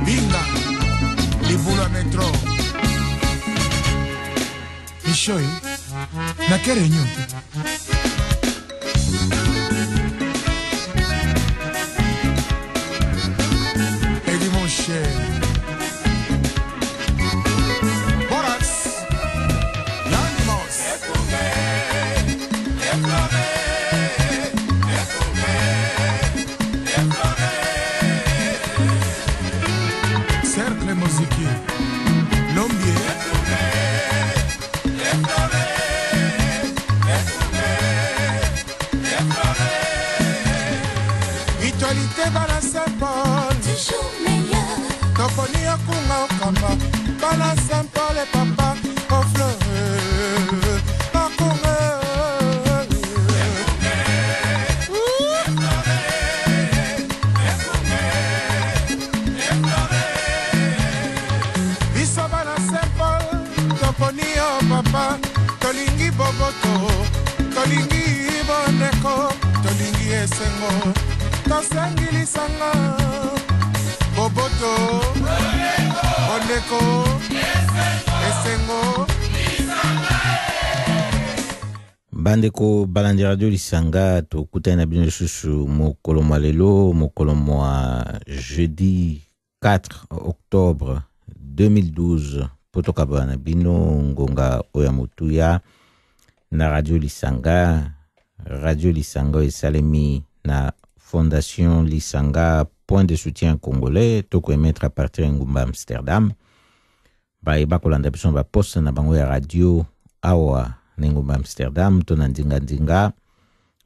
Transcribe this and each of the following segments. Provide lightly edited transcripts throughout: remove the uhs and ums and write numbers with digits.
Binga, Libula Metro. Ishoi, na kere nyote. Eddie mon cher. Boras, Yanimos. Cercle musique, Lombier. Mutualité Bala Saint-Paul, toujours meilleur. Toponi Akunga Okamba, Bala Saint-Paul et papa, au fleur, Akunga. Biso Bala Saint-Paul, Toponi o papa, Tolingi Boboto, Tolingi Boneko, Tolingi Esengo. Tosangili sanga Boboto Ondeko Esengo Bandeko Balandi Radio Lisanga to kutana bino susu mokolo malelo mokolo mwa jeudi 4 octobre 2012 potoka bana bino ngonga oya mutuya na Radio Lisanga esalemi na Fondation Lisanga, point de soutien congolais, toko emettre à partir ngumba Amsterdam. Ba eba kolanda biso ba poste na bango ya radio awa ngumba Amsterdam to na ndinga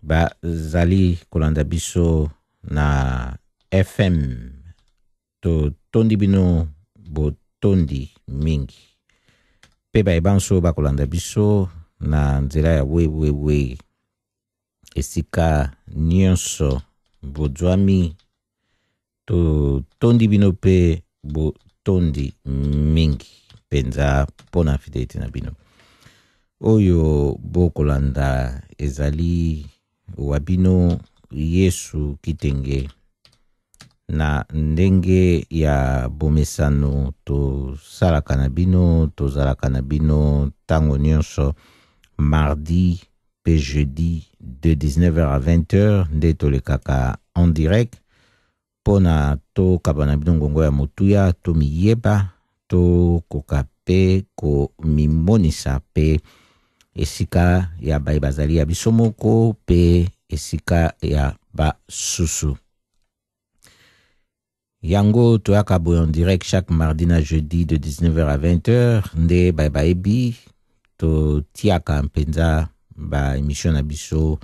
ba zali kolanda biso na FM to tondi bino bo tondi mingi. Pe ba eba nso ba kolanda biso na nzela ya we esika nyonso Bodzwami to tondi bino pe bo tondi mingi penza pona fidelité na bino oyo bokolanda ezali wabino Yesu kitenge na ndenge ya bomesano to salaka na bino to zalaka na bino tango nyonso mardi pe jeudi de 19h à 20h nde tolekaka en direct pona to kabana bidongo ya mutuya to miyeba to kokape ko mimonisa pe esika ya bazali ya bisomoko pe esika ya ba susu yango to akabo en direct chaque mardi na jeudi de 19h à 20h nde ebi to tiaka mpenza ba émission na biso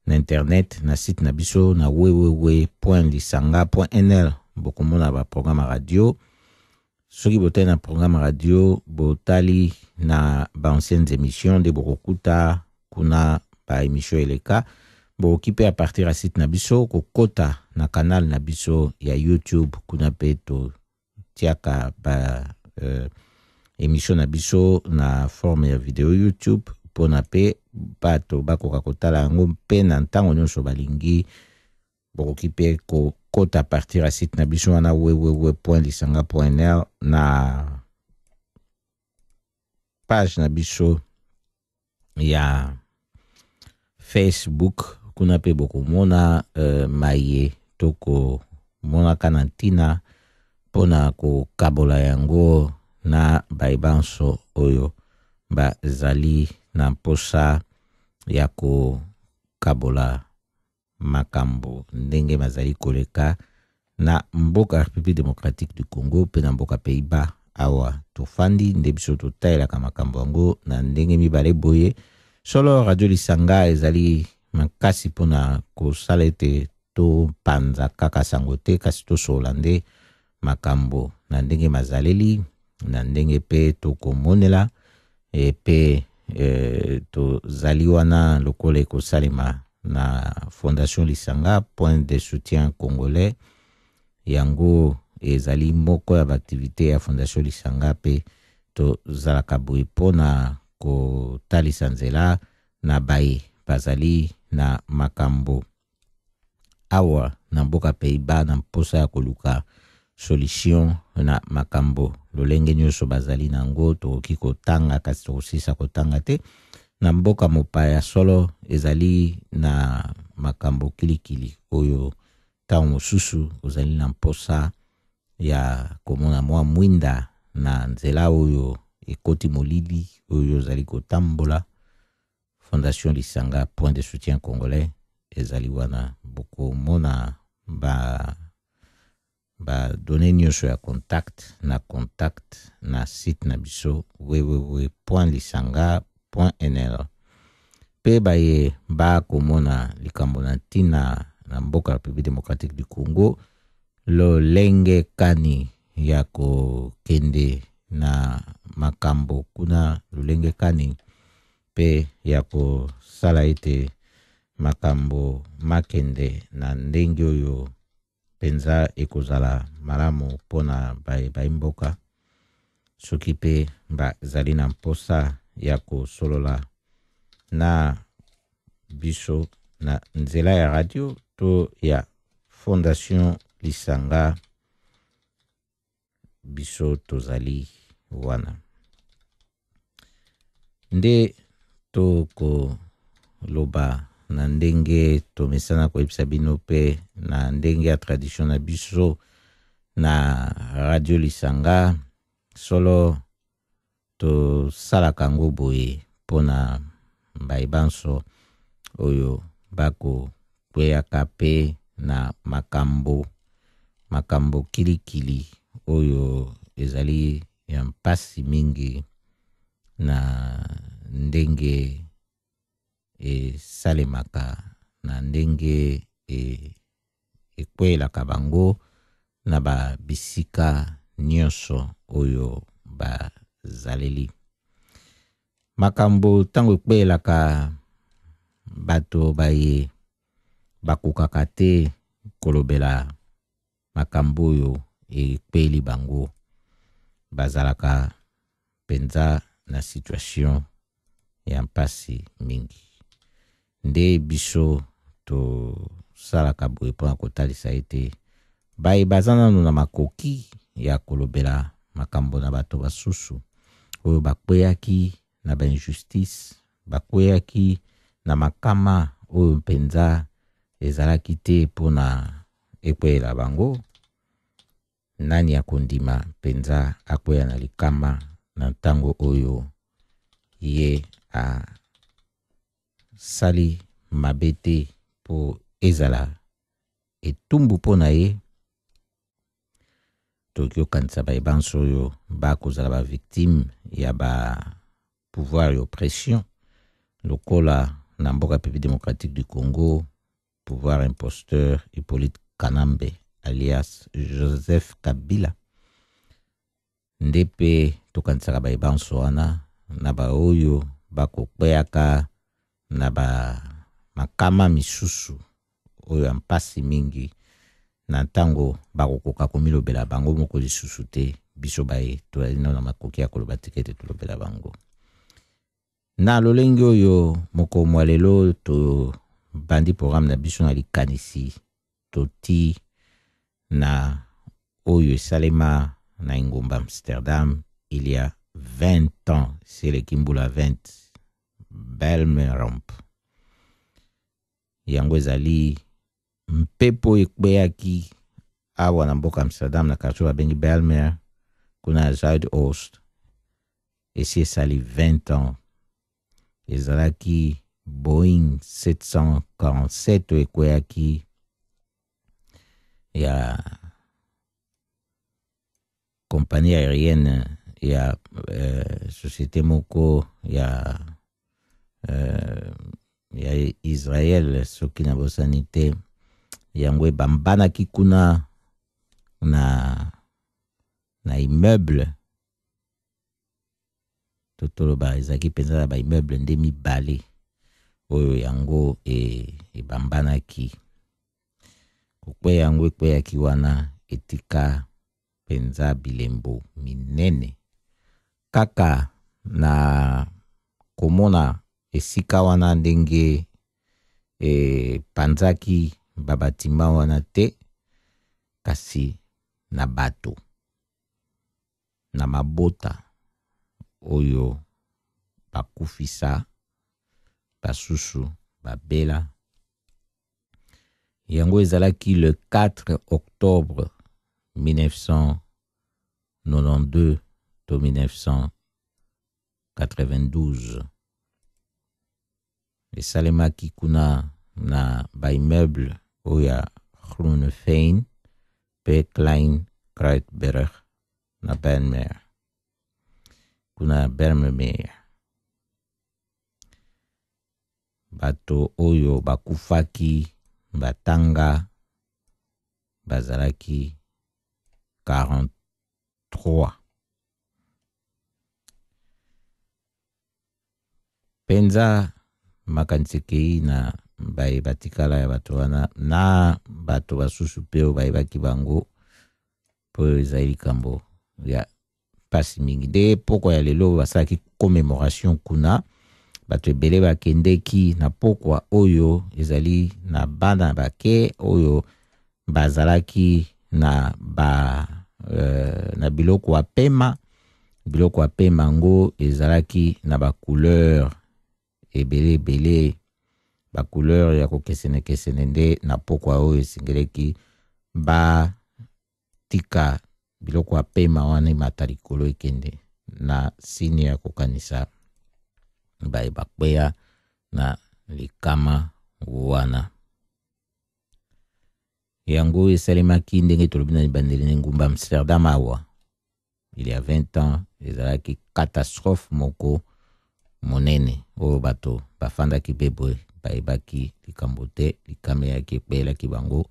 na internet na site na biso na www.lisanga.nl bokomona ba programme radio soki bote na programme radio botali na ba anciennes émissions de bokokuta kuna ba émission eleka bokipe à partir à site na biso kokota na canal na biso ya YouTube kuna peto tiaka ba émission na biso na forme ya vidéo YouTube pona pe bato bakoka kotala yango mpe na ntango nyonso balingi bokoki mpe kokota partir a site na biso wana www.lisanga.nl na page na biso ya Facebook kuna pe bokomona maye toko mona kanantina pona kokabola yango na baibanso oyo bazali na mposa ya kokabola makambo ndenge bazali koleka na mboka République démocratique du Congo pe na mboka Pays-Bas awa tofandi nde biso totaelaka makambo yango na ndenge mibale boye solo Radio Lisanga ezali makasi pona kosala ete to panza kaka sango te kasi tosola nde makambo na ndenge mazaleli na ndenge pe tokomonela pe to zali wana lokola ekosalema na Fondation Lisanga, point de soutien congolais yango ezali moko ya activité ya Fondation Lisanga pe to zalaka boye pona kotalisa nzela na baye bazali na makambo awa na mboka Pays-Bas na mposa ya koluka solution na makambo lolenge nyonso bazali nango tokoki kotanga kasi tokosisa kotanga te na mboka mopaya solo ezali na makambo kilikili oyo ntango mosusu ozali na mposa ya komona mwa mwinda na nzela oyo ekoti molili oyo ozali kotambola. Fondation Lisanga point de soutien congolais ezali wana bokomona ba donner nyonso ya contact na site na biso www.lisanga.nl pe baye ba komona likambo na ntina na mboka République démocratique du Congo lolenge kani ya kokende na makambo kuna lolenge kani pe ya kosala ete makambo makende na ndenge oyo penza ekozala malamu mpona baimboka soki pe bazali na mposa ya kosolola na biso na nzela ya radio to ya Fondation Lisanga biso tozali wana nde toko loba na ndenge tomesana koyebisa bino pe na ndenge ya tradition na biso na Radio Lisanga solo tosalaka yango boye mpona bayebanso oyo bako kweyaka pe na makambo kilikili oyo ezali ya mpasi mingi na ndenge esalemaka na ndenge ekwelaka bango na babisika nyonso oyo bazaleli makambo ntango ekwelaka bato baye bakokaka te kolobela makambo oyo ekweli bango bazalaka penza na situation ya mpasi mingi nde biso tosalaka boye mpona kotalisa ete baye baza nanu na makoki ya kolobela makambo na bato basusu oyo bakweyaki na bainjustice bakweyaki na makama oyo mpenza ezalaki te mpona ekweyela bango. Nani akondima mpenza akweya na likama na ntango oyo ye a sali mabete po ezala etumbu pona ye tokyo kanisa bayebanso oyo bakozala ba victime ya ba pouvoir et oppression lokola na mboka République démocratique du Congo pouvoir imposteur Hippolyte Kanambe alias Joseph Kabila ndepe tokanisaka bayebanso wana na ba oyo bakokweyaka na ba makama misusu oyo ya mpasi mingi na ntango bakokoka komilobela bango moko lisusu te biso baye tozali na makoki ya koloba te ete tolobela bango na lolenge oyo moko mwa lelo to bandi programme na biso na likanisi toti na oyo esalema na ingomba Amsterdam il y a 20 ans c'est le Kimbula 20 Belmeromp yango ezali mpepo ekweyaki awa na mboka Amsterdam na quartier babengi Belmer kuna Zuidoost esi esali 20 ans ezalaki Boeing 747 ekweyaki ya compagnie aérienne ya société moko ya Israël soki na bosani te yango ebambanaki kuna na immeuble totoloba ezalaki mpenza na ba immeuble nde mibale oyo yango ebambanaki kokweya yango ekweyaki wana etika penza bilembo minene kaka na komona esika wana ndenge panzaki babatima wana te kasi na bato na mabota oyo bakufisa basusu babela. Yango ezalaki le 4 octobre 1992 to 1992. Esalemaki kuna na baimmeuble oya Groeneveen pe Klein Kruidberg na Benmer. Kuna Bermemeer. Bato oyo bakufaki batanga bazalaki 43. Penza makansekei na bai batikala ya bato wana na bato basusu peo bai baki bango po ezali kambo ya pasi mingi. De poko ya lelo basalaki commémoration kuna bato ebele bakendeki na pokwa oyo ezali na bana bake oyo bazalaki na na biloko wa pema ngo ezalaki na ba couleur ebele ba couleur ya kokesene nde na pokwa oyo esingeleki ba tika biloko wa pema wana mata likolo ekende na sini ya kokanisa bakweya na likama wana. Yango esalemaki ndenge tolobi na bandeli ngumba Amsterdam awa. Il y a 20 ans, ezalaki catastrophe moko monene oyo bato bafandaki beboye baibaki likambo te likame yaki ekpelaki bango.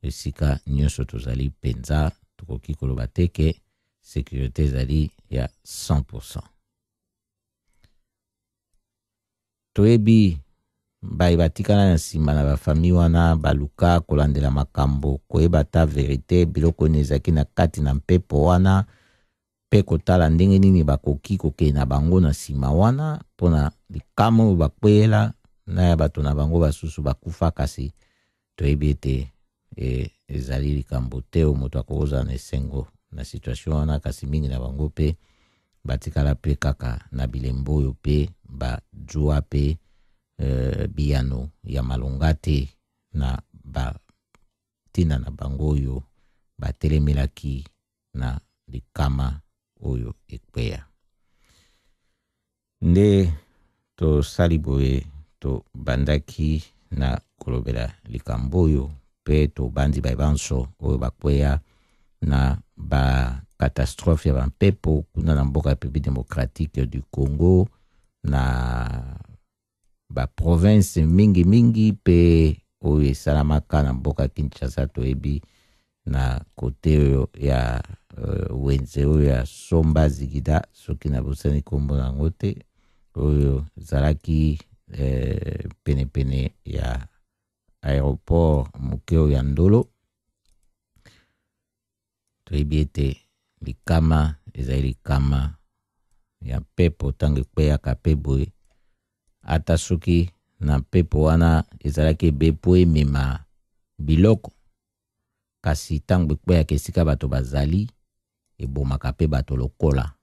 Esika nyonso tozali penza tokoki koloba teke sécurité ezali ya 100%. Toyebi bai batikana na nsima na bafami wana baluka kolandela makambo koyeba ta verite biloko nezaki na kati na mpepo wana pe kotala ndenge nini bakoki kokei na bango na nsima wana mpona likamo bakwela na ya bato na bango basusu bakufa. Kasi toyebi ete ezali likambo te o moto akoza na esengo na situation wana. Kasi mingi na bango pe batikala pe kaka na bilembo oyo pe bajua pe biyano ya malonga te na tina na bango oyo batelemelaki na likama oyo ekweya. Nde to saliboye to bandaki na kolobela likambo oyo pe to bandi baibanso oyo bakweya na ba catastrophe ya bampepo kuna na mboka République démocratique du Congo na ba province mingi pe oyo esalamaka na mboka Kinshasa. Toyebi na kote oyo ya wenze oyo ya Somba Zigida soki na bosani kombo nango te oyo zalaki penepene ya aéroport moke oyo ya Ndolo. Toyebi ete likama ezali likama ya pepo tango ekweyaka pe boye ata soki na pepo wana ezalaki ebepo emema biloko. Kasi tango ekweyaka esika bato bazali ebomaka pe bato lokola.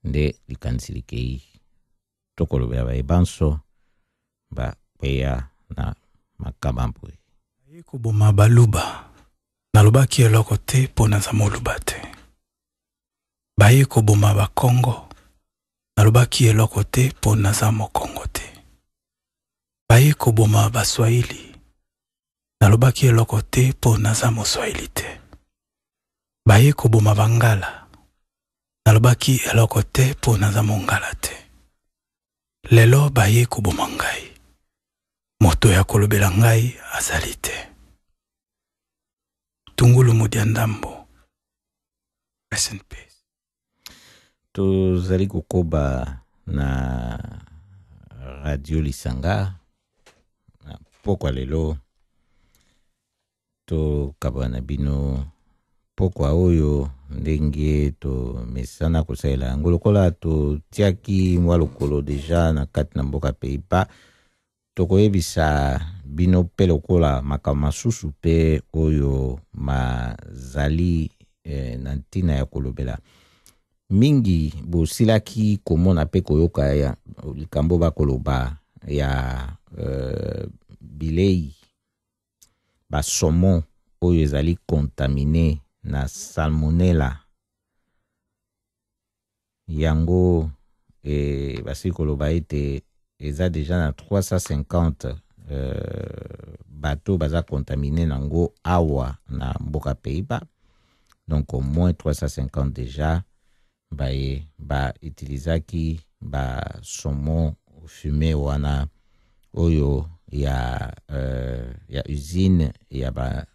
Nde likanisi likei tokolobela bayebanso bakweya na makama mboye. Koboma baluba nalobaki eloko te mpo naza moluba te. Baye koboma bakongo nalobaki eloko te mpo naza mokongo te. Baye koboma baswahili nalobaki eloko te mpo naza moswahili te. Baye koboma bangala nalobaki eloko te mpo naza mongala te. Lelo baye koboma ngai, moto ya kolobela ngai azali te. Tungulu Mudia Ndambo. Rest in peace. Tozali kokoba na Radio Lisanga pokwa lelo to kabana bino pokwa oyo ndenge to mesana kosaela yango lokola to tiaki mwa lokolo deja na kati na mboka Pays-Bas tokoyebisa bino mpe lokola makambo masusu mpe oyo mazali na ntina ya kolobela mingi bosilaki komona mpe koyoka ya likambo bakoloba ya bilei basaumon oyo ezali contamine na salmonella yango basili koloba ete eza deja na 350 bateau baza contaminé nango awa na mboka Pays-Bas. Donc au moins 350 déjà ba utilisaki ba saumon fumé wana oyo ya usine ya ba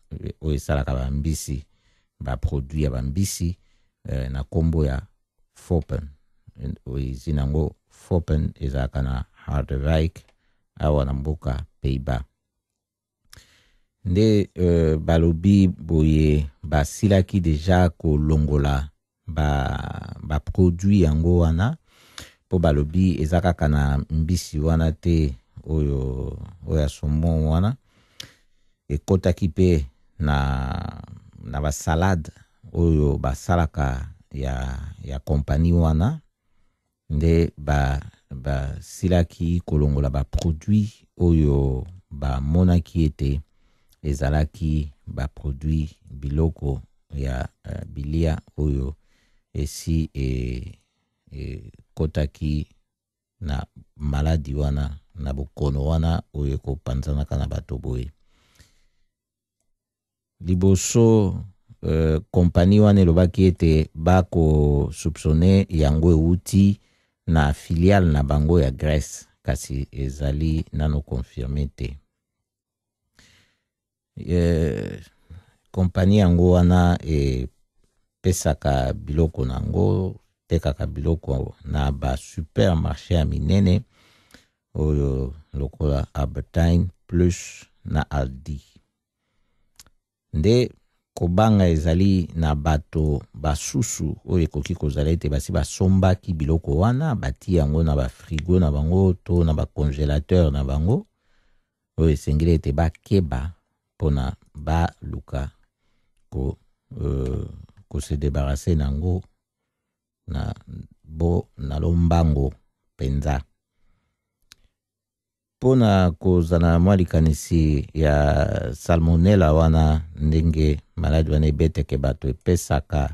oyo esalaka bambisi ba produit ya bambisi na kombo ya Foppen. Usine yango Foppen ezalaka na Harderwijk awa na mboka Pays-Bas. Nde balobi boye basilaki deja kolongola ba produit yango wana po balobi eza kaka na mbisi wana te oyo ya saumon wana ekotaki pe na ba salade oyo basalaka ya kompani wana nde basilaki kolongola ba produit oyo bamonaki ete ezalaki ba produit biloko ya bilia oyo esi kotaki na maladi wana na bokono wana oyo ekopanzanaka na bato boye. Liboso kompani wana elobaki ete bako soupçonne yango euti na filiale na bango ya Grèce kasi ezali nano confirmé te. Kompani yango wana pesaka biloko nango tekaka biloko na ba supermarché ya minene oyo lokola Albertine plus na Aldi. Nde kobanga ezali na bato basusu oyo ekoki kozala ete basi basombaki biloko wana bati yango na ba frigo na bango to na ba congélateur na bango oyo esengeli ete bakeba pona ba luka ko se débarrasser nango na lombango penza. Pona kozana mwa likanisi ya salmonella wana ndenge maladi wana ebeteke bato epesaka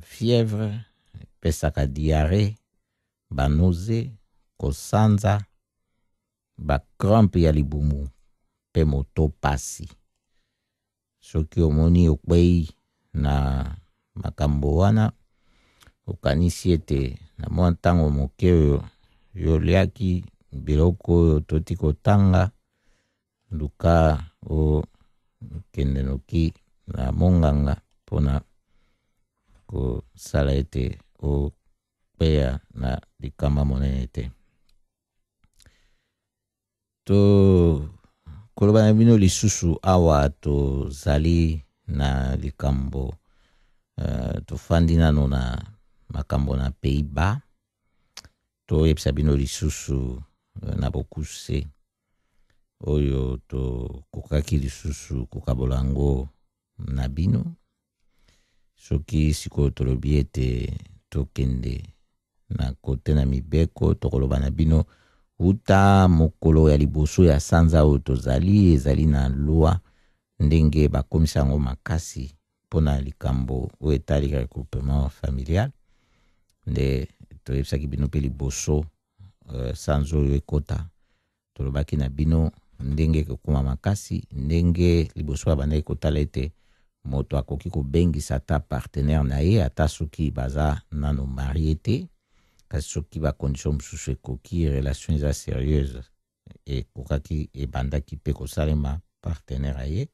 fièvre, epesaka diarrhée, banose, kosanza, crampe ya libumu pe moto pasi. Soki omoni okwei na makambo wana okanisi ete na mwa ntango moke oyo yoliaki biloko oyo toti kotanga luka o kende noki na monganga pona kosala ete o peya na likama monene te. To koloba na bino lisusu awa tozali na likambo tofandi nano na makambo na Pays-Bas. Toyebisa bino lisusu na bokuse oyo tokokaki lisusu kokabolango na bino soki sikoyo tolobi ete tokende na kote na mibeko tokoloba na bino uta mokolo ya liboso ya sanza oyo tozali ezali na loi ndenge bakomisa yango makasi mpona likambo oyo etali regroupement familial. Nde toyebisaki bino mpe liboso sanza oyo ekota tolobaki na bino ndenge ekokoma makasi ndenge liboso abandaki kotala ete moto akoki kobengisa ata partenaire na ye ata soki baza nano marie te kasi soki bakondition mosusu ekoki relation eza sérieuse ekokaki ebandaki mpe kosalema partenaire aye.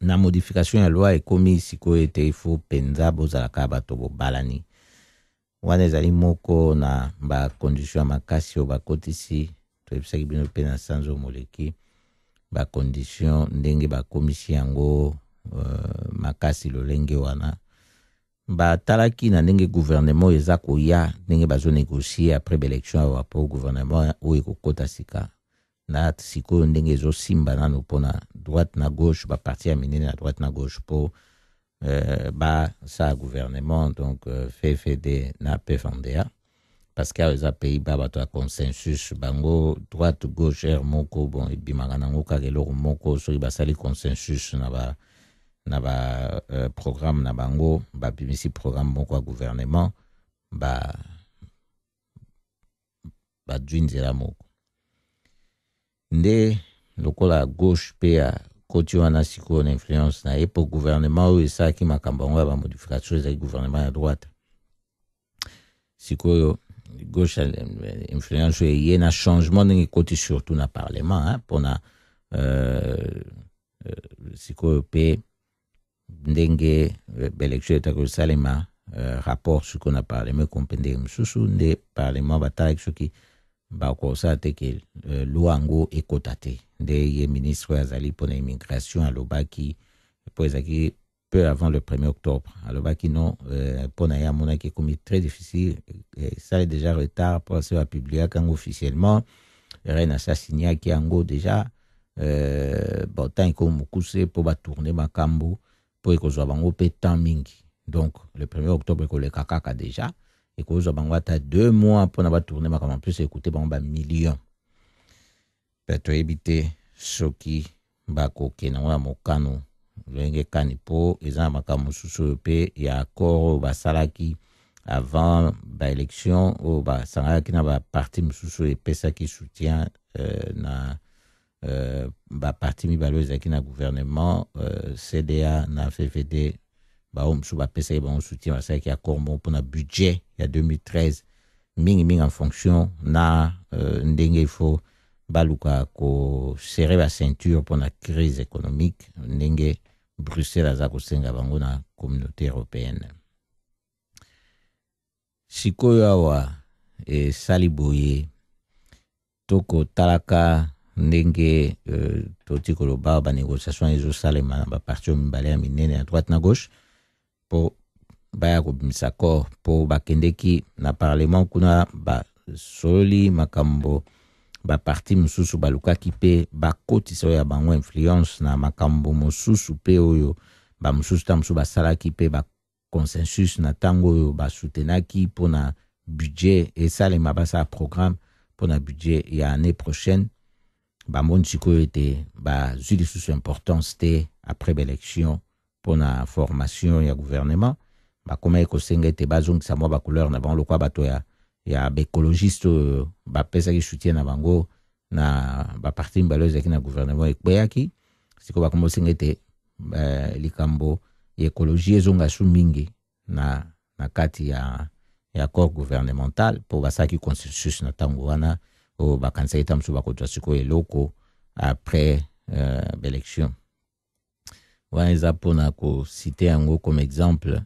Na modification ya loi ekomi sikoyo ete ifo penza bozalaka bato bobalani wana ezali moko na bakondition ya makasi oyo bakotisi toyebisaki bino mpe na sanzo moleki bakondition ndenge bakomisi yango makasi lolenge wana batalaki na ndenge gouvernement eza koya ndenge bazonégocier après baélection awa po gouvernement oyo ekokota sika na sikoyo ndenge ezosimba nano mpona droite na gauche baparti ya minene na droite na gauche po basala gouvernement donc FFD na PFNDA parce que eza pays ba bato ya consensus bango droite gauche r moko bon ebimaka nango kaka eloko moko soki basali consensus na ba programme na bango babimisi programme moko ya gouvernement badwi nzela moko nde lokola gauche mpe ya koti wana sikoyo na influence na ye po gouvernement oyo esalaki makambo yango ya bamodification ezali gouvernement ya droite sikoyo gauche influence oyo eye na changement ndenge ekoti surtout na parlement mpona sikoyo mpe ndenge baélection etaki kosalema rapport sikoyo na parlement ekompe ndenge mosusu nde parlement batalaki soki bakosala te ke loi yango ekota te nde ye ministre oyo azali mpona immigration alobaki mpo ezalaki peu avant le 1er octobre alobaki non mpona ye amonaki ekomi très difficile esali déjà retard mpo ase bapubliaki yango officiellement reine asasignaki yango déjà bon temps ekomi mokuse mpo batourne makambo mpo ekozwa bango mpe temps mingi donc le 1er octobre ekoleka kaka déjà ekozwa bango ata 2 mois mpona batourne makambo en plus ekute bango bamillion mpe toyebi te soki bakokende yango na mokano lolenge kani mpo eza na makambo mosusu oyo mpe ya accord oyo basalaki avant baélection oyo basangaki na baparti mosusu oyo epesaki soutien na baparti mibale oyo ezalaki na gouvernement CDA na FFD bao mosusu bapesaki bango soutien basalaki accord moko mpona budget ya 2013 mingimingi en fonction na ndenge ifo baluka kosere baceinture mpona crise économique ndenge Bruxelles aza kosenga bango na communauté européenne sikoyo awa esali boye tokotalaka ndenge toti koloba banégociation ezosalema na baparti oyo mibale ya minene ya droite na gauche mpo baya kobimisa accord mpo bakendeki na parlement kuna basoli makambo baparti mosusu balukaki mpe bakotisa oyo ya bango influence na makambo mosusu mpe oyo bamosusu ta mosusu basalaki mpe baconsensus na ntango oyo basutenaki mpona budget esalema basala programme mpona budget ya année prochaine bamoni sikoyo ete bazwi lisusu importance te après baélection mpona formation ya gouvernement bakomaki kosenga ete bazongisa mwa bacouleur na bango lokwa bato ya baécologiste oyo bapesaki soutien na bango na baparti mibale oyo ezalaki na gouvernement ekweyaki sikoyo bakomaki kosenga ete likambo ya écologie ezonga su mingi na kati ya accord gouvernemental mpo basalaki consensus na ntango wana oyo bakanisaki ta mosusu bakozwa sikoyo eloko après baélection wana eza mpona kosite yango comme exemple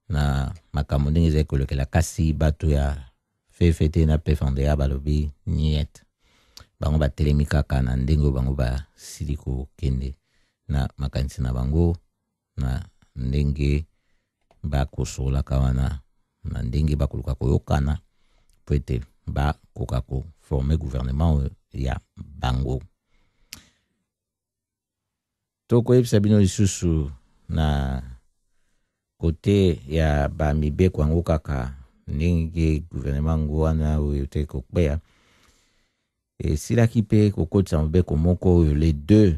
na makambo ndenge ezali kolekela kasi bato ya FFT na PFNDA balobi niet bango batelemi kaka na ndenge oyo bango basili kokende na makanisi na bango na ndenge bakosolaka wana na ndenge bakoluka koyokana po ete bakoka koforme gouvernement ya bango tokoyebisa bino lisusu na kote ya bamibeko yango kaka ndenge gouvernement yango wana oyo te kokbeya esilaki mpe kokotisa mobeko moko oyo le 2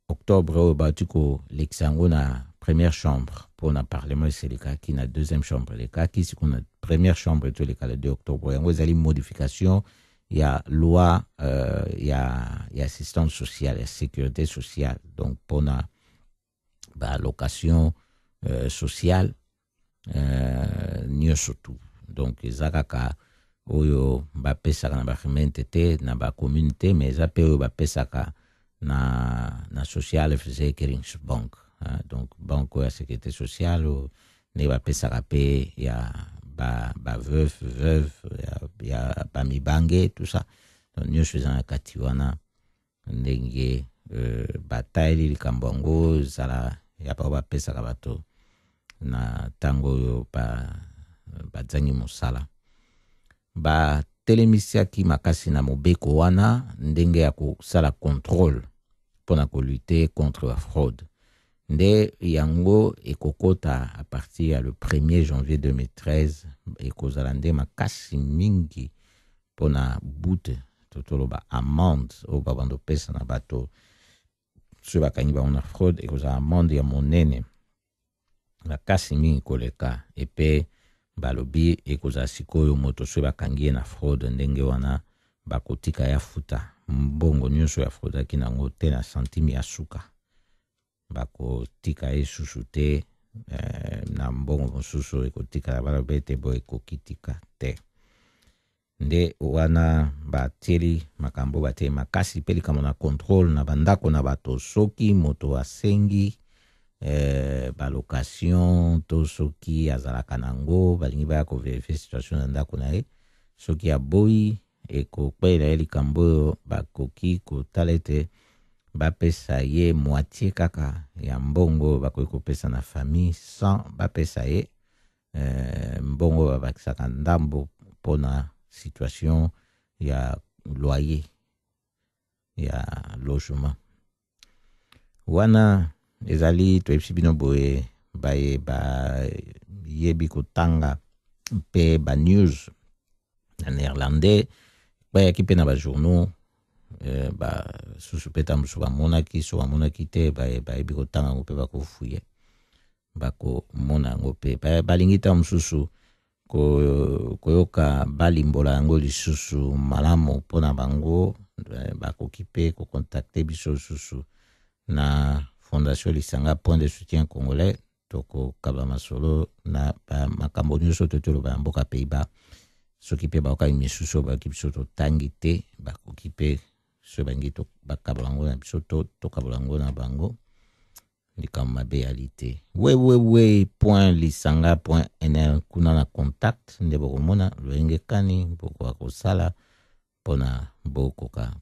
octobre oyo bauti kolekisa yango na première chambre mpona parlement eselekaki na deuxième chambre elekaki sikoyo na première chambre etoleka le 2 octobre yango ezali modification ya loi ya assistance sociale ya sécurité sociale donc mpona balocation sociale nyonso tu donc eza kaka oyo bapesaka na baremente te na bacommune te mais eza mpe oyo bapesaka na social Verzekeringsbank donc banque ya sécurité sociale nde bapesaka mpe ya veuve ya bamibange tout ça donc nyonso eza na kati wana ndenge batayeli likambo yango ezala ya bao bapesaka bato na tango oyo bazangi mosala batelemisiaki makasi na mobeko wana ndenge ya kosala contrôle mpona kolutte contre la fraude nde yango ekokota à partir ya le 1er janvier 2013 ekozala nde makasi mingi mpona bute totoloba amende oyo babanda opesa na bato soki bakangi bango na fraude ekozala amende ya monene makasi mingi koleka epe balobi ekozala sikoyo moto soki bakangi ye na fraude ndenge wana bakotika ya futa mbongo nyonso ya fraudaki nango te na centime ya suka bakotika ye susu te na mbongo mosusu ekotika balobi ete bo ekokitika te nde wana batieli makambo batieli makasi mpe likambo na contrôle na bandako na bato soki moto asengi balocation to soki azalaka nango balingi baya koverifie situation na ndako na ye soki aboyi ekokwelela ye likambo oyo bakoki kotala ete bapesa ye moitié kaka ya mbongo bakoki kopesa na famille sans bapesa ye mbongo babakisaka ndambo mpona situation ya loyer ya logement wana ezali toyebisi bino boye bayebi kotanga mpe banews na néerlandais bayaki mpe na bajournaux basusu mpe ta mosusu bamonaki so bamonaki te bayebi kotanga yango mpe bakofuye bakomona yango mpe balingi ta mosusu koyoka balimbola yango lisusu malamu mpona bango bakoki mpe kokontakte biso lisusu na Fondation Lisanga Point de Soutien Congolais tokokaba masolo na makambo nyonso totoloba ya mboka Pays-Bas soki mpe bakoki misusu bakoki biso totangi te bakoki mpe so bangi bakabala yango na biso tokabala yango na bango likambo mabe yali te www.lisanga.nl kuna na contact nde bokomona loyenge kani bokoka kosala mpona bokoka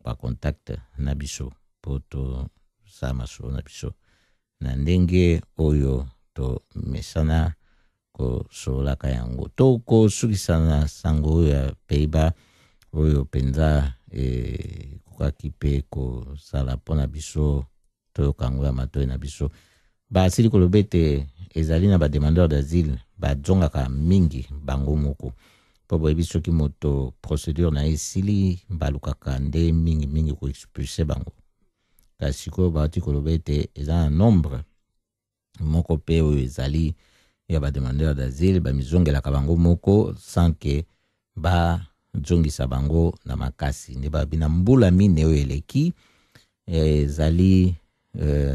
bacontact na biso mpo tosala masolo na biso na ndenge oyo tomesana kosololaka yango tokosukisana sango oyo ya Pays-Bas oyo mpenza kokaki mpe kosala mpona biso toyoka yango ya matoyi na biso basili koloba ete ezali na bademandeur d'asile bazongaka mingi bango moko mpo boyebi soki moto procédure na ye esili balukaka nde mingi koexpulse bango kasi sikoyo bauti koloba ete eza na nombre moko mpe oyo ezali ya bademandeur d'asile bamizongelaka bango moko sans ke bazongisa bango na makasi nde babi na mbula mine oyo eleki ezali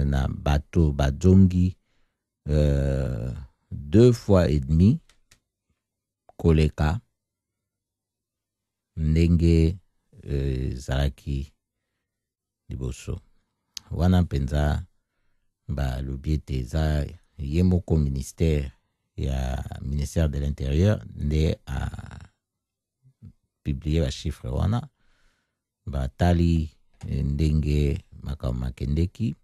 na bato bazongi 2 fois et demi koleka ndenge zalaki liboso wana mpenza balobi ete eza ye moko ministère de l'intérieur nde a publié bachiffre wana batali ndenge makambo makendeki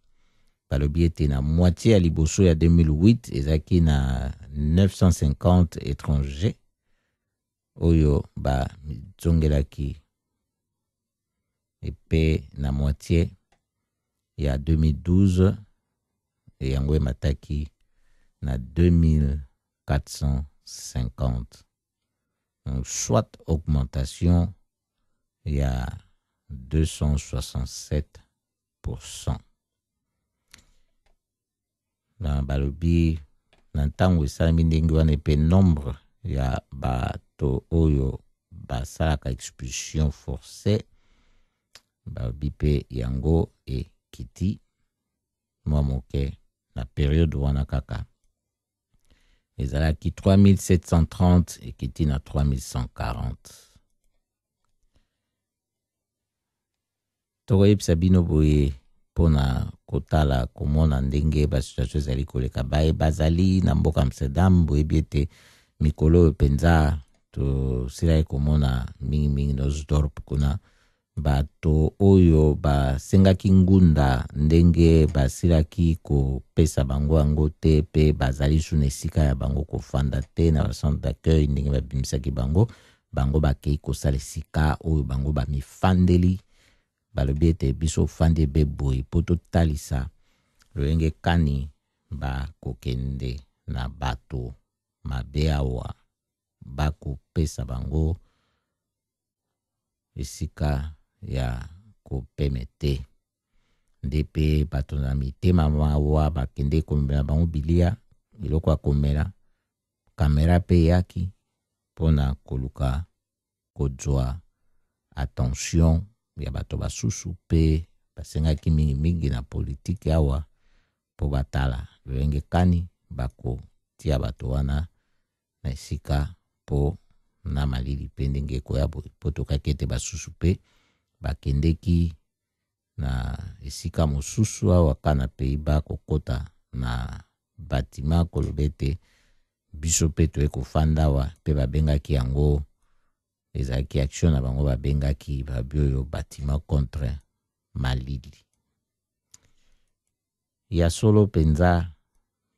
balobi ete na moitié ya liboso ya 2008 ezaki na 950 étrangers oyo bazongelaki epe na moitié ya 2012 yango emataki na 2450 donc soit augmentation ya 267%. Na balobi na ntango esalami ndenge wana epe nombre ya bato oyo basalaka expulsion forcée balobi mpe yango ekiti mwa moke na periode wana kaka ezalaki 3730 ekiti na 3140. tokoyebisa bino boye mpona kotala komona ndenge basituation ezali koleka bazali na mboka Amsterdam boyebi ete mikolo oyo mpenza tosilaki komona mingi Nosdorp kuna bato oyo basengaki ngunda ndenge basilaki kopesa bango yango te pe bazali suna esika ya bango kofanda te na centre d'accueil ndenge babimisaki bango bakei kosala esika oyo bango bamifandeli balobi ete biso ofandi ebe boye po totalisa lolenge kani bakokende na bato mabe awa bakopesa bango esika ya kopemete nde pe bato na mitema mawa bakende komela bango bilia biloko ya komela kamera pe yaki mpona koluka kozwa attention ya bato basusu pe basengaki mingi na politiki awa po batala lolenge kani bakotia bato wana na esika po na malili pe ndenge ekoya boye po tokaki ete basusu pe bakendeki na esika mosusu awa kana Pays-Bas kokota na batima koloba ete biso pe toye kofanda awa pe babengaki yango ezalaki action na bango babengaki babi oyo batima contre malili ya solo penza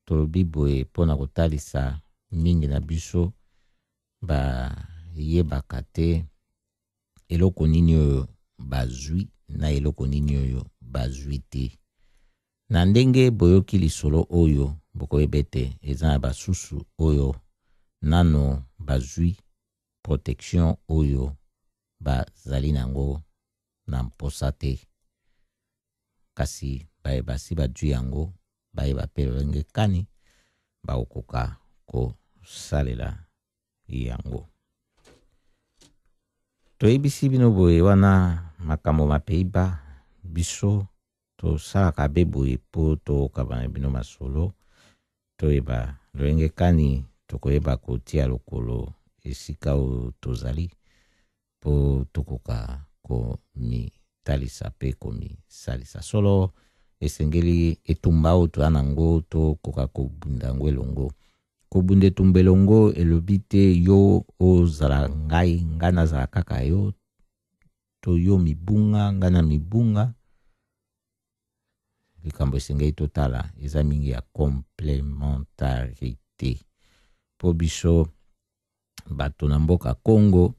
tolobi boye mpona kotalisa mingi na biso bayebaka te eloko nini oyo bazwi na eloko nini oyo bazwi te na ndenge boyoki lisolo oyo bokoyeba ete eza na basusu oyo nano bazwi protection oyo bazali nango na mposa te kasi bayebasi bazwi yango bayeba pe lolenge kani bakokoka kosalela yango toyebisi bino boye wana makambo ma Pays-Bas biso tosalaka be boye po tokabana bino masolo toyeba lolenge kani tokoyeba kotia lokolo esika oyo tozali po tokoka komitalisa pe komisalisa solo esengeli etumba oyo toya nango tokoka kobunda yango elongo kobunda etumba elongo elobi te yo ozala ngai nazala kaka yo to yo mibunga ngai na mibunga likambo esengeli totala eza mingi ya complementarité po biso bato na mboka Congo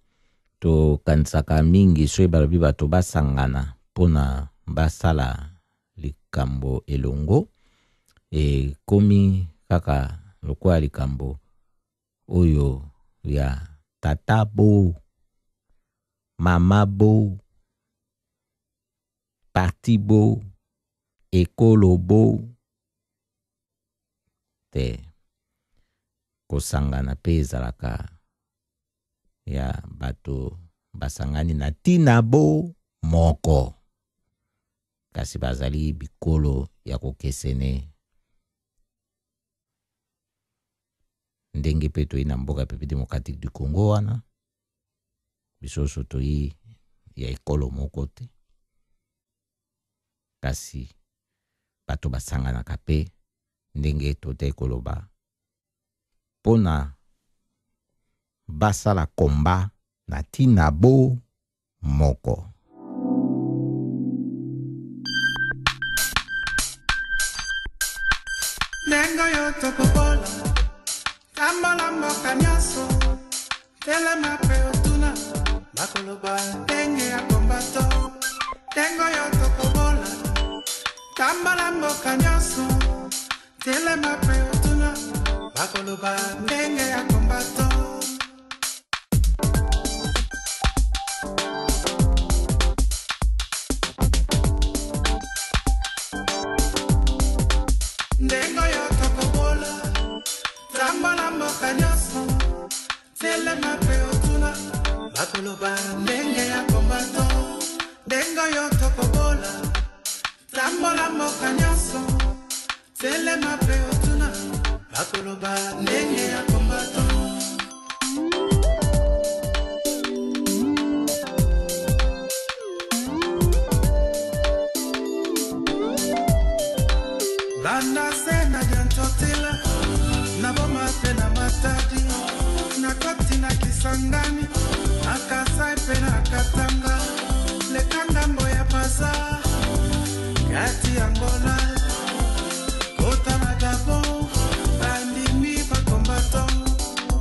tokanisaka mingi soki balobi bato basangana mpona basala likambo elongo komi kaka lokola likambo oyo ya tata bo mama bo parti bo ekolo bo te kosangana pe ezalaka ya bato basangani na tina bo moko kasi bazali bikolo ya kokesene ndenge pe toyi na mboka pepe démocratique du Congo wana biso toyi ya ekolo moko te kasi bato basanganaka pe ndenge tote koloba pona basala komba na tina bo moko. Nengo yo tokobola Tambala mboka nyaso Telema pe otuna Bakoloba ndenge ya kombato Nengo yo tokobola Tambala mboka nyaso Telema pe otuna Bakoloba ndenge ya kombato Bakoloba ndenge ya kombato Dengo yo tokobola Tambola mboka nyaso Telema pe otuna Bakoloba ndenge ya kombato Banda sena jantotila Naboma pena matadi Nakoti na kisangani Akasai pena katanga Leka Kinshasa, kati Angola, kota na Gabon, bandimi ba combattant,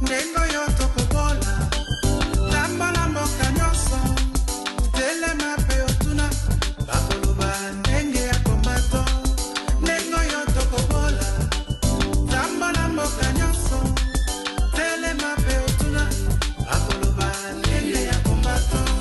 ndengo yo tokobola, lamba la mboka nyonso, telema pe otuna, bakoloba ndenge ya combattant, ndengo yo tokobola, lamba la mboka nyonso, telema pe otuna, bakoloba ndenge ya combattant.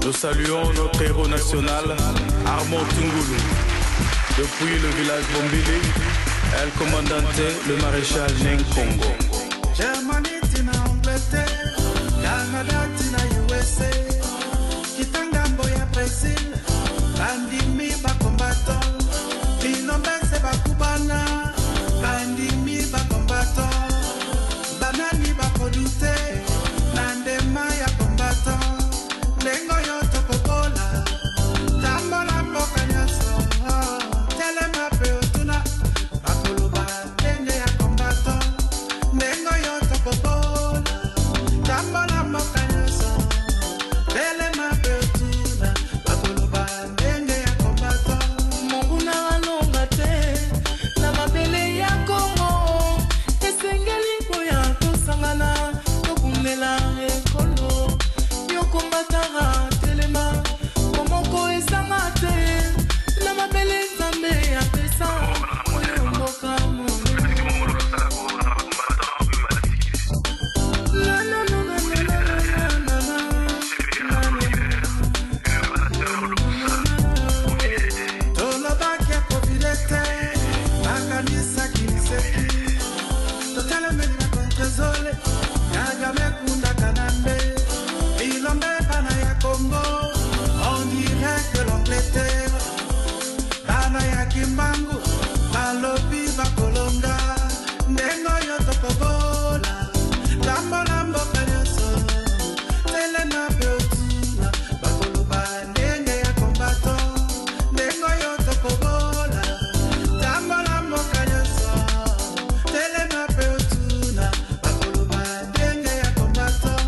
Nous saluons notre héros national, Armand Tungulu. Depuis le village Bombili, El Commandante, le maréchal Neng Congo. Germany tina Angleterre, Canada tina USA, Kitangambo ya Brazil, bandimi ba combattant, Bilombese ba Cubana, bandimi ba combattant, banani ba produte, nandema ya combattant, lengo yo tokobola, tambola mboka nyaso, telema pe otuna, bakoloba ndenge ya combattant, nengo yo tokobola, tambola mboka nyaso, telema pe otuna, bakoloba ndenge ya combattant. Monguna alonga te, na mabele ya Kongo, esengeli koya tosangana, tokundela ekolo, yokombatara telema, komoko esanga te, na mabele nzambe ya pesa, oyo mboka monene. Tolobaki profilete, makanisa kiliseki, totelemeli na kontezole, yagame kunda kanambe, ilombe bana ya Congo, on dirait que l'Angleterre, bana ya Kimbangu, balobi bakolonga, ndengo yo tokobola, lambola mboka nyonso, telema pe otuna, bakoloba ndenge ya combattant, ndengo yo tokobola, lambola mboka nyonso, telema pe otuna, bakoloba ndenge ya combattant.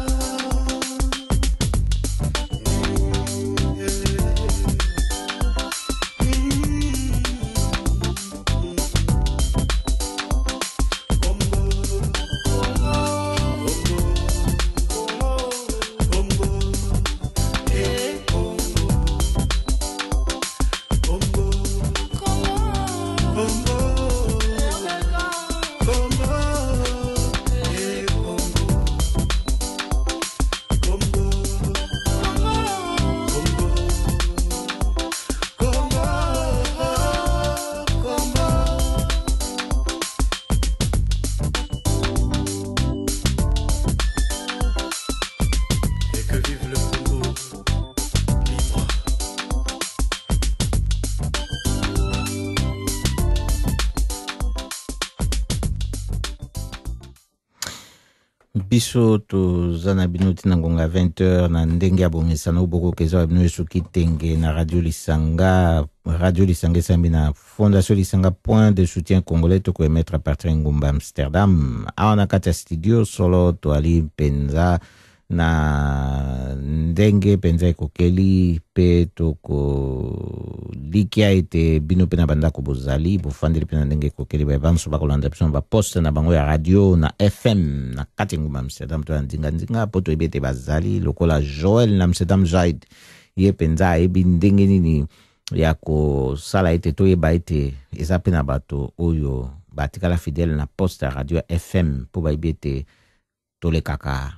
Et que vive le Congo libre. biso tozana bino tina ngonga 20h na ndenge ya bomesana oboko keza bino esuki tenge na radio Lisanga esambi na Fondation Lisanga point de soutien congolais toko emettre à partir ngumba Amsterdam awa na kati ya studio solo toali penza na ndenge penza ekokeli pe toko likia ete bino pe na bandako bozali bofandeli pe na ndenge ekokeli banso bakolanda biso ba poste na bango ya radio na FM na kati ngumba Amsterdam to ndinga po toyebi ete bazali lokola Joel na Amsterdam Zaid ye penza ayebi ndenge nini ya kosala ete toyeba ete eza pe na bato oyo batikala fidèle na poste ya radio FM po bayebi ete tolekaka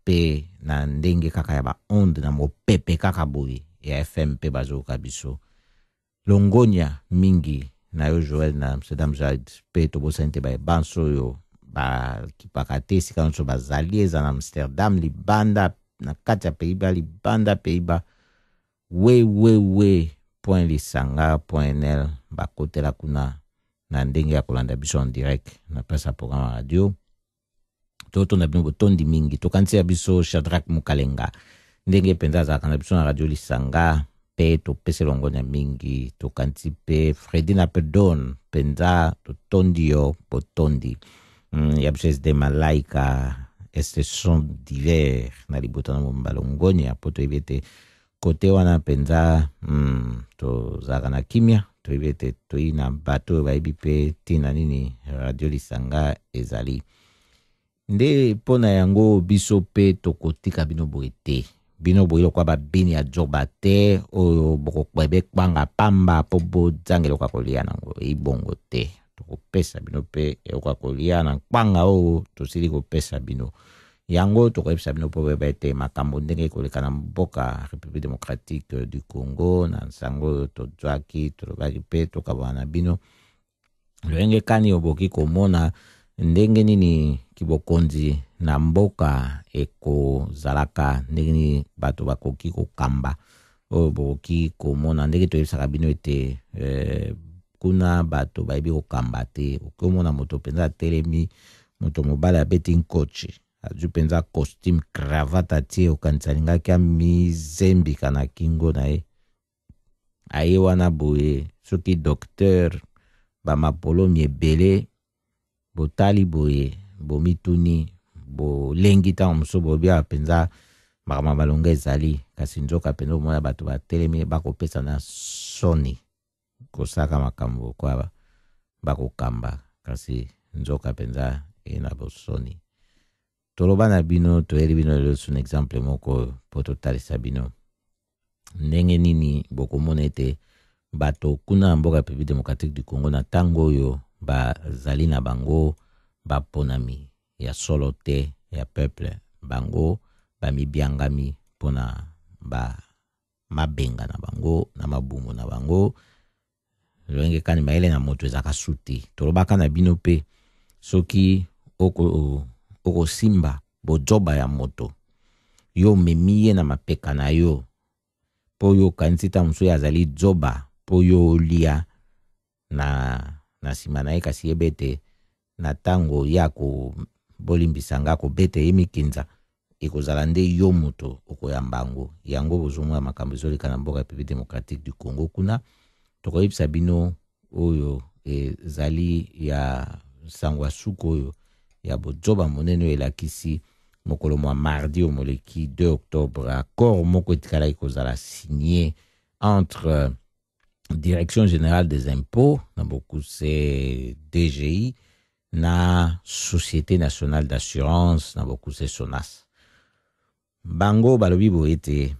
pe na ndenge kaka ya ba onde na mopepe kaka boye ya FM pe bazoyoka biso longonia mingi na yo Joël na Amsterdam Jade pe tobosani te bayebanso oyo bakipaka te esika nyonso bazali eza na Amsterdam libanda na kati ya Pays-Bas libanda Pays-Bas www.lisanga.nl bakotela kuna na ndenge ya kolanda biso en direct na place ya programme radio toto na bino botondi mingi tokanisi ya biso Shadrack Mukalenga ndenge penza azalaka na biso na radio Lisanga pe topese longonia mingi tokanisi pe Fredina Pedon penza totondi yo botondi ya biso de Malaika este son divers na libota na mombalongonia po toyebi ete kote wana penza tozalaka na kimia toyebi ete toyi na bato bayebi pe tina nini radio Lisanga ezali nde pona yango biso pe tokotika bino boye te bino boye lokwa babini ya joba te oyo bokokwebe kpanga pamba po bozangela kwa kolia nango ibongo te tokopesa bino pe kwa kolia na kpanga oyo tosili kopesa bino yango tokoyebisa bino po beba ete makambo ndenge koleka na mboka République démocratique du Congo na nsango oyo tozwaki tolobaki pe tokabwana na bino lolenge kani oboki komona ndenge nini kibokonzi na mboka ekozalaka ndenge nini bato bakoki kokamba oyo bokoki komona ndenge toyebisaka bino ete kuna bato bayebi kokamba te okomona moto mpenza atelemi moto mobali abeti nkochi azwi mpenza costume cravate atie okanisa alingaki amizembika na kingo na ye aye wana boye soki docteur bamapolomi ebele botali boye bomituni bolengi ntango mosusu bobia mpenza makambo balonga ezali kasi nzoka mpenza omona bato batelemi bakopesa na soni kosaka makambo kwa bakokamba kasi nzoka mpenza ena bosoni toloba na bino toyeli bino lelo sun exemple moko po totalisa bino ndenge nini bokomona ete bato kuna na mboka République démocratique du Congo na ntango oyo bazali na bango baponami ya solo te ya peuple bango bamibiangami mpona mabenga na bango na mabungo na bango lolenge kani mayele na moto ezaka suti tolobaka na bino pe soki okosimba bojoba ya moto yo memiye na mapeka na yo po yo kanisi ta mosusu azali joba po yo olia na nsima na ye kasi yebe ete na ntango ya bolimbisanga kobete ye mikinza ekozala nde yo moto okoyamba yango bozomona makambo ezoleka na mboka République démocratique du Congo kuna tokoyebisa bino oyo ezali ya sangwa suku oyo ya bojoba monene elakisi mokolo mwa mardi omoleki 2 octobre accord moko etikala kozala signé entre Direction générale des impôts na beaucoup c'est DGI na Société nationale d'assurance na beaucoup c'est SONAS bango balobi bo ete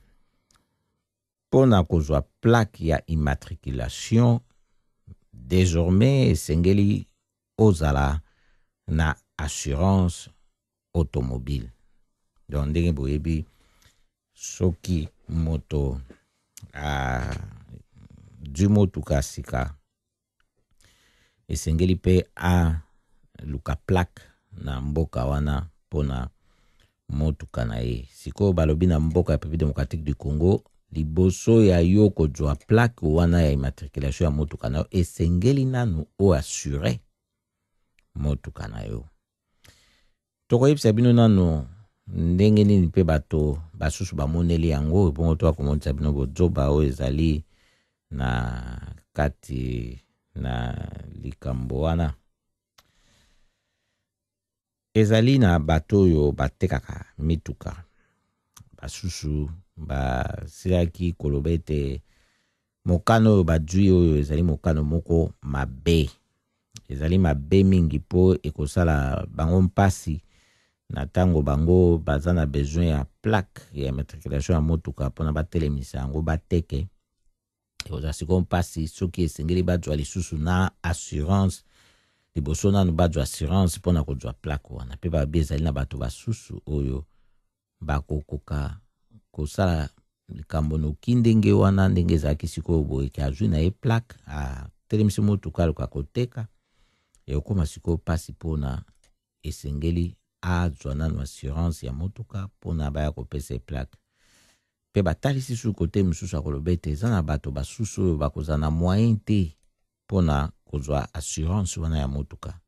pona kozwa plaque ya immatriculation désormais esengeli ozala na assurance automobile donc ndenge boyebi soki moto du motuka sika esengeli pe a luka plaque na mboka wana pona motuka na ye sikoyo balobi na mboka ya République démocratique du Congo liboso ya yo kozwa plaque wana ya immatriculation ya motuka na yo esengeli nanu o assure motuka na yo tokoyebisa bino nanu ndenge nini pe bato basusu bamoneli yango bongo to akomonisa bino bojoba oyo ezali na kati na likambo wana ezali na bato oyo batekaka mituka basusu basilaki koloba ete mokano oyo badwi oyo ezali mokano moko mabe ezali mabe mingi po ekosala bango mpasi na tango bango baza na besoin ya plaque ya immatriculation ya motuka mpona batelemisa yango bateke ekozala sikoyo mpasi soki esengeli bazwa lisusu na assurance liboso nanu bazwa assurance mpona kozwa plaque wana mpe babi ezali na bato basusu oyo bakokoka kosala likambo noki ndenge wana ndenge ezalaki sikoyo boye ke azwi na ye plaque atelemisi motuka aluka koteka ekokoma sikoyo mpasi mpona esengeli azwa nano assurance ya motuka mpona baya kopesa plaque mpe batalisi su kote mosusu akoloba ete eza na bato basusu oyo bakozala na moyen te mpona kozwa assurance wana ya motuka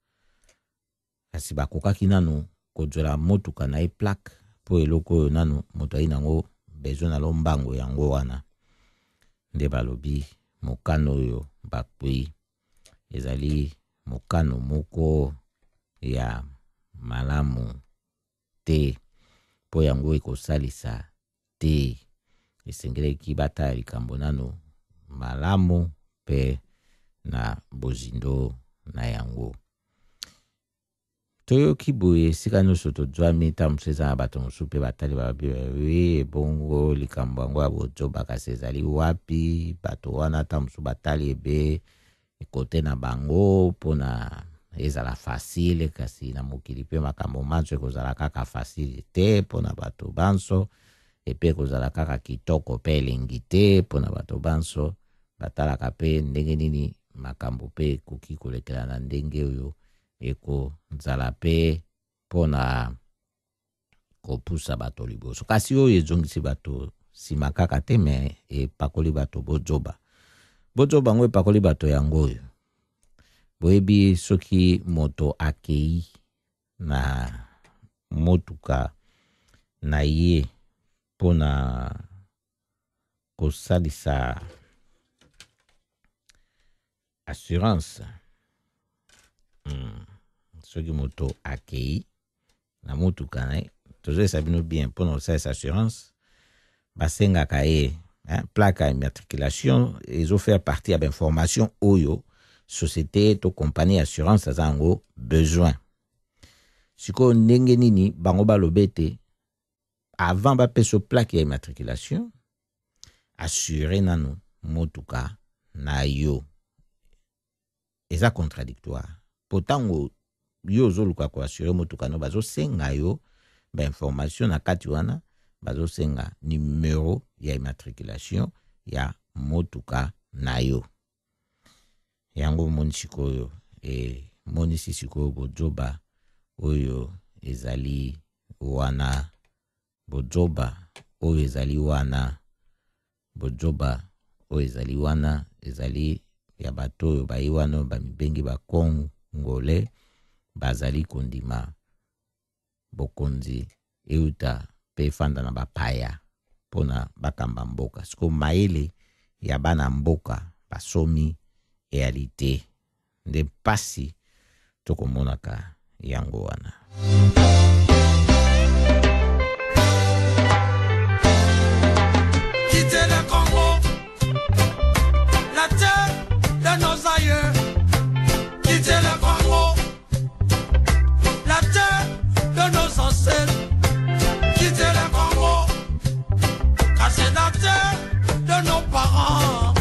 kasi bakokaki nano kozwela motuka na ye plaque mpo eloko oyo nano moto ayi nango besoin na lombango yango wana nde balobi mokano oyo bakwei ezali mokano moko ya malamu te mpo yango ekosalisa te esengeleki batala likambo nano malamu mpe na bozindo na yango toyoki boye esika nyonso tozwami ntango mosusu eza na bato mosusu mpe batali babi ebongo likambo yango ya bozoba kasi ezali wapi bato wana ntango mosusu batali ebe ekote na bango mpona ezala facile kasi na mokili mpe makambo manso ekozala kaka facile te mpona bato banso epe ekozala kaka kitoko mpe elengi te mpona bato banso batalaka mpe ndenge nini makambo mpe ekoki kolekela na ndenge oyo ekozala mpe mpona kopusa bato liboso kasi oyo ezongisi bato nsima kaka te me epakoli bato bozoba ngo epakoli bato yango oyo boyebi soki moto akei na motuka na ye mpona kosalisa assurance soki moto akei na motuka na ye tozolesa bino bien mpona kosalisa assurance basengaka ye plaque ya immatriculation ezofaire partie ya bainformation oyo société to compagnie assurance aza yango besoin sikoyo ndenge nini bango baloba ete avant bapesa plaque ya immatriculation assure nano motuka na yo eza contradictoire potango yo ozoluka koassure motuka no bazosenga yo bainformation na kati wana bazosenga numero ya immatriculation ya motuka na yo yango moni sikoyo monisi sikoyo bozoba oyo ezali wana bozoba oyo ezali wana bozoba oyo ezali wana ezali ya bato oyo bayi wana bamibengi bakongole bazali kondima bokonzi euta mpe fanda na bapaya mpona bakamba mboka siko mayele ya bana mboka basomi realite nde mpasi tokomonaka yango wana Quitter le Congo, la terre de nos aïeux. Quitter le Congo, la terre de nos ancêtres. Quitter le Congo, car c'est la terre de nos parents.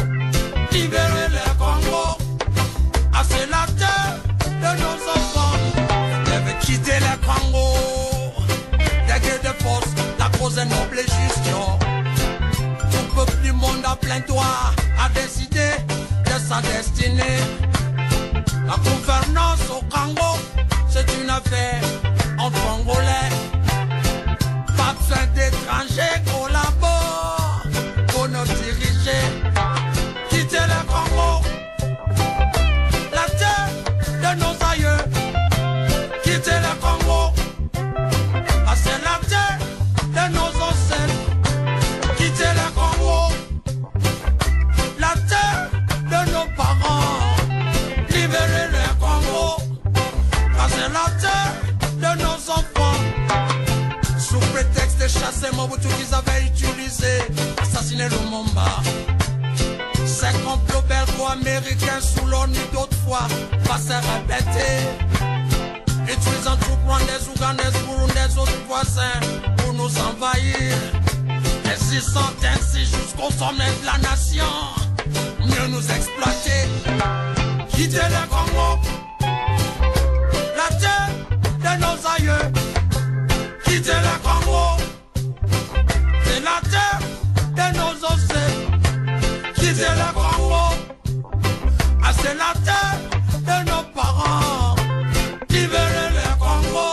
Libérer le Congo, car c'est la terre de nos enfants. Devait quitter le Congo, des guerres de force, la cause est noble et juste. Tout peuple du monde a plein droit à décider de sa destinée. La gouvernance au Congo, c'est une affaire entre Congolais. Pas besoin d'étrangers collaborent pour nous diriger. Quitter le Congo, la terre de nos aïeux. Quitter le Congo, c'est la terre de nos ancêtres. Quitter le Congo, la terre de nos parents. Libérer le Congo, c'est la terre de nos enfants. Sous prétexte de chasser Mobutu qu'ils avaient utilisé, assassiner Lumumba. Ces complots belgo-américains sous l'ONU d'autrefois va se répéter. Utilisant troupes rwandaises, ougandaises, burundaises, autres voisins pour nous envahir. Résistant ainsi jusqu'au sommet de la nation, mieux nous exploiter. Quitter le Congo, la terre de nos aïeux. Quitter le Congo, la terre de nos ancêtres. Quitter le Congo. Ah, c'est la terre de nos parents. Libérer le Congo.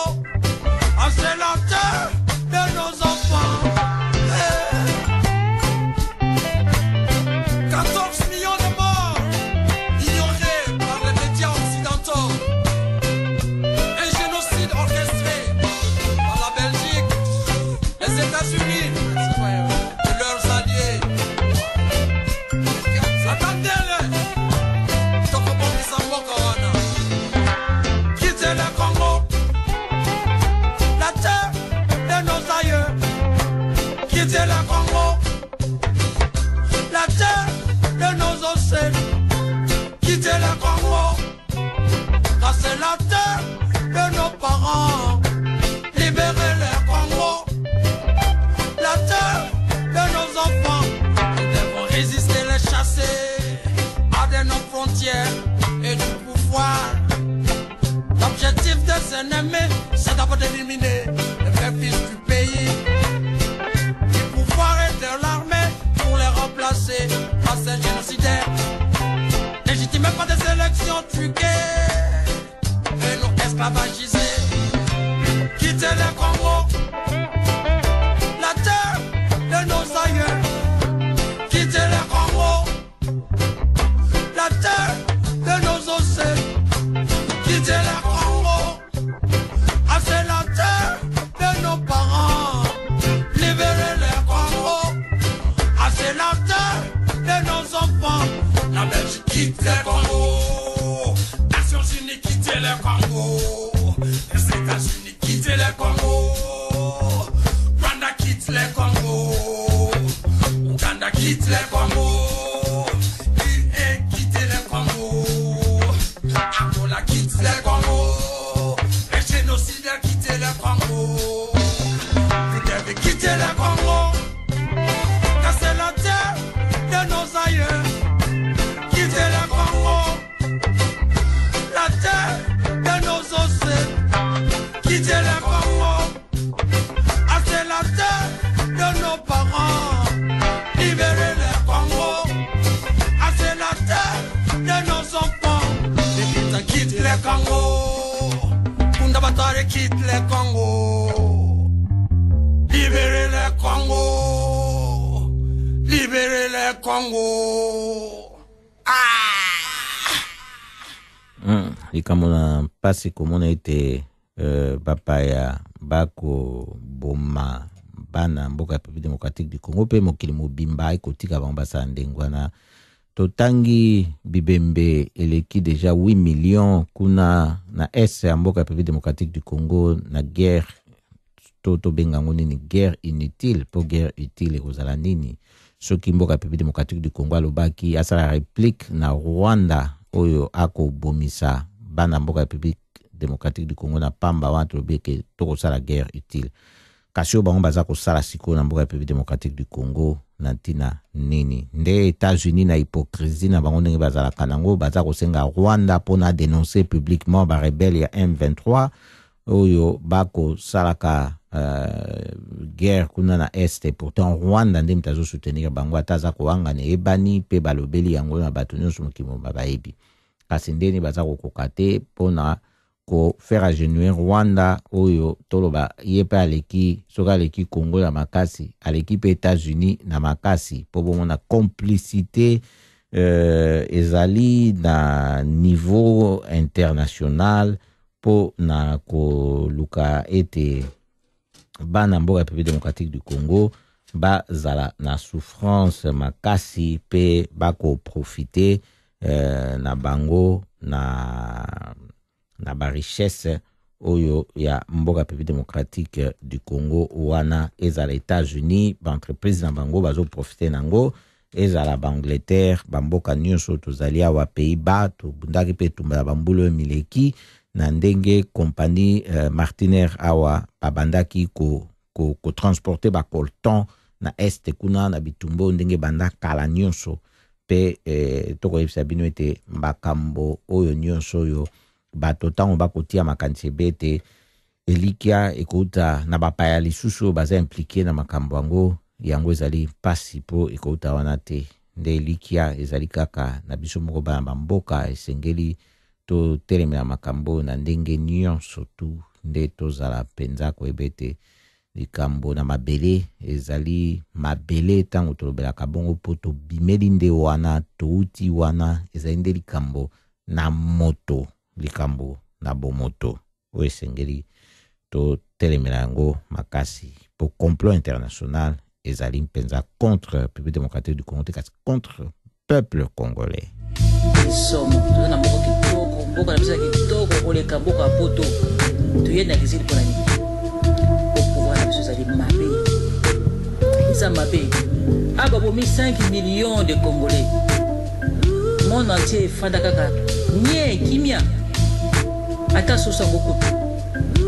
Ah, c'est la terre de nos enfants. 14 millions de morts ignorés par les médias occidentaux. Un génocide orchestré par la Belgique, les États-Unis et leurs alliés. Attendez-le. Quitter le Congo, la terre de nos aïeux. Quitter le Congo, la terre de nos ancêtres. Quitter le Congo, car c'est la terre de nos parents. Libérer le Congo, la terre de nos enfants. Nous devons résister, les chasser hors de nos frontières et du pouvoir. L'objectif de ces ennemis, c'est d'abord d'éliminer les vrais fils du pays. Du pouvoir et de l'armée pour les remplacer par ces génocidaires. Légitimés par des élections truquées et nous esclavagisés. Quitter le Congo, la terre de nos aïeux. Quitter le Congo, la terre de nos ancêtres. Quitter le Congo, ah, c'est la terre de nos parents. Libérer le Congo, ah, c'est la terre de nos enfants. La Belgique quitte le Congo, Nations Unies quitte le Congo, les États-Unis quitte le Congo, Rwanda quitte le Congo, Uganda quitte le Congo, UE quitte le Congo, Angola quitte le Congo, les génocidaires quitte le Congo. Vous devez quitter le Congo, car c'est la terre de nos aïeux. Quitter le Congo, la terre de nos ancêtres. Quitter le Congo, ah, c'est la terre de nos parents. Libérer le Congo, ah, c'est la terre de nos enfants. Les quitte le Congo, Kundabatare quitte le Congo. Libérer le Congo, libérer le Congo. Likamona pasi komona ete bapaya bako boma bana mboka République démocratique du Congo pe mokili mobimba ekotika bango basala ndenge wana totangi bibembe eleki deja 8 millions kuna na est ya mboka République démocratique du Congo na guerre to bengango nini guerre inutile po guerre utile ekozala nini soki mboka République démocratique du Congo alobaki asala réplique na Rwanda oyo ako bomisa bana mboka République démocratique du Congo na pamba wana tolobeke tokosala guerre utile kasi oyo bango baza kosala sikoyo na mboka République démocratique du Congo na ntina nini nde États-Unis na hypocrisie na bango ndenge bazalaka nango baza kosenga Rwanda mpona dénoncer publiquement barebele ya M23 oyo bakosalaka guerre kuna na este pourtant Rwanda nde mtazo soutenir bango ataza koanga ne ebani pe balobeli yango na bato nyonso mokimo bayebi kasi ndeni baza kokoka te mpona ko faire agenouer Rwanda oyo toloba yepe aleki soka aleki Congo na makasi aleki pe États-Unis na makasi po bomona complicité ezali na niveau international po na ko luka ete bana mboka République démocratique du Congo bazala na souffrance makasi pe bako profiter na bango na ba richesse oyo ya mboka République démocratique du Congo wana ezala États-Unis ba entreprise na bango bazo profiter nango ezala ba Angleterre ba mboka nyonso tozali awa Pays-Bas to bundaki pe tumbala bambulo mileki na ndenge compagnie Martinaire awa babandaki ko transporter ba colton na este kuna na bitumbo ndenge banda kala nyonso pe toko yebisa bino ete makambo oyo nyonso oyo bato tango bakotia makanisi bete elikia ekouta na bapaya lisusu baza impliqué na makambo yango yango ezali pasi po ekouta wana te nde likia ezali kaka na biso moko bana bamboka esengeli totelemela makambo na ndenge nyonso tu nde tozala mpenza koyeba ete likambo na mabele ezali mabele ntango tolobelaka bongo po tobimeli nde wana touti wana ezali nde likambo na moto likambo na bomoto oyo esengeli totelemela yango makasi po complot international ezali mpenza contre République démocratique du Congo kasi contre peuple congolais. Somo tuna mboka kitoko mboka na bisa kitoko oleka mboka poto tuyenda kizili pona ni pouvoir na biso zali mabe isa mabe aba bomi 5 millions de Congolais monde entier fanda kaka nie kimia ata sosa beaucoup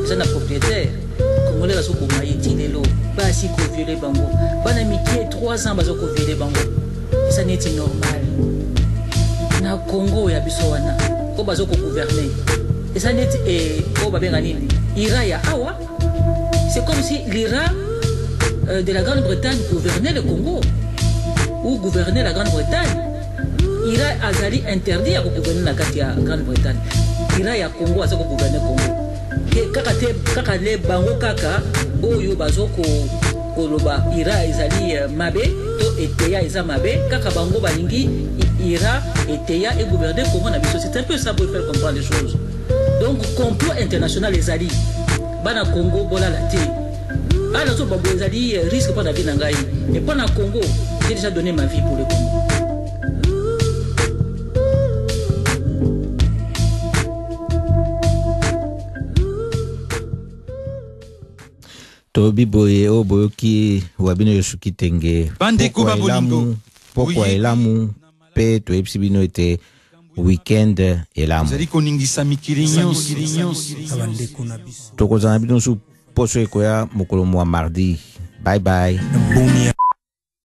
ça na propriétaire Congolais baso ko mayiti lelo basi ko violer bango bana mikie 3 ans baso ko violer bango ça n'est pas normal na Congo ya biso wana ko bazo ko gouverner et ça net et ko babenga nini ira ya awa c'est comme si l'Ira de la Grande-Bretagne gouvernait le Congo ou gouvernait la Grande-Bretagne. Ira azali interdit à gouverner la Grande-Bretagne. Ira ya Congo azo gouverner Congo ke kaka le bango kaka oyo bazo ko koloba ira ezali mabe to eteya eza mabe kaka bango balingi ira eteya et gouverner Congo na biso. C'est un peu ça pour faire comprendre les choses. Donc complot international ezali bana Congo bola la te ala so babo ezali risque pour la vie na ngai et pour na Congo j'ai déjà donné ma vie pour le Congo. Tobi boye o boyoki wabino yosuki tenge Bande kuba bolingo pokwa elamu pe to epsibino ete weekend elamu zali koningisa mikili nyonso tokozana bino su poso ekoya mokolo mwa mardi. Bye bye.